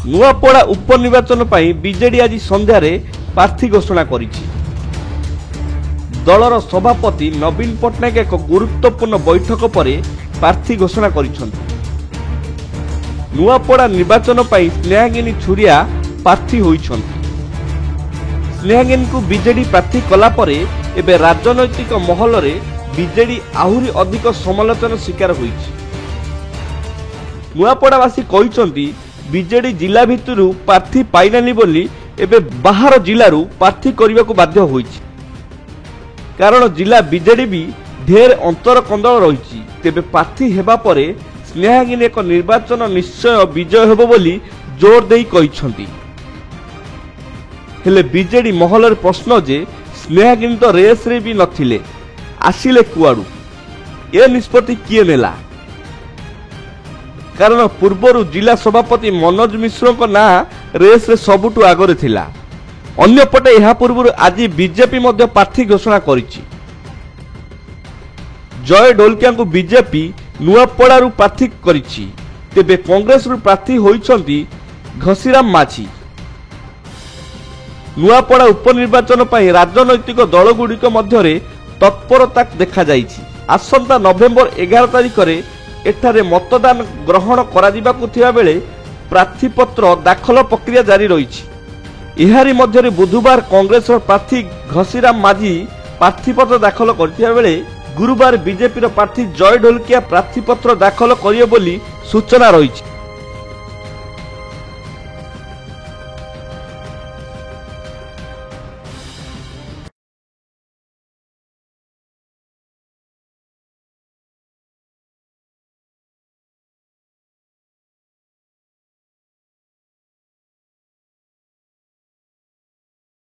नुआपड़ा उपनिर्वाचन पर बीजेडी आज संध्यारे प्रार्थी घोषणा करिछि। दलर सभापति नवीन पट्टनायक एक गुरुत्वपूर्ण बैठक पर प्रार्थी घोषणा करिछन्ति। नुआपड़ा निर्वाचन पर स्नेहागिनी छुरिया प्रार्थी होइछन्ति। स्नेहागिनी को बीजेडी प्रार्थी कला परे एबे राजनैतिक महल रे बीजेडी आहुरी अधिक समालोचना शिकार होइछि। नुआपड़ावासी कहिछन्ति बीजेडी जिला भितरु प्रार्थी पाइलानी बोली एबे बाहर जिल्लारू प्रार्थी करने बाध्य होइछि। कारण जिला बीजेडी भी ढेर अंतर कंदल रही। तेबे प्रार्थी हेबा परे स्नेहागिनी एक निर्वाचन निश्चय विजय हेबो बोली जोर देई कहिछन्ति। हेले बीजेडी महल रे प्रश्न जे स्नेहागिनी तो रेस रे भी नथिले, आसिले कुआडू, ए निष्पत्ति किए नेला? कारण पूर्वर जिला सभापति मनोज मिश्र ना रेस रे सबुठु आगरे थिला। अन्यपटे यह पूर्व आज बीजेपी मध्य प्रार्थी घोषणा करिछि। जय ढोलकिया को बीजेपी नुआपड़ारू प्रार्थी करिछि। तेबे कांग्रेस रु प्रार्थी होइछन्ति घसीराम माझी। नुआपड़ा उपनिर्वाचन पर राजनैतिक दलगुड़िक मध्य तत्परता देखा जाइछि। आसंता नवेम्बर 11 तारिख रे एठारे मतदान ग्रहण कराजिबाकु थिबा बेले प्रार्थीपत्र दाखल प्रक्रिया जारी रही। एहारी मध्य बुधवार कांग्रेस प्रार्थी घसीराम माझी प्रार्थीपत्र दाखल करथिबा बेले गुरुवार बीजेपी प्रार्थी जय ढोलकिया प्रार्थीपत्र दाखल करिवे बोली सूचना रही।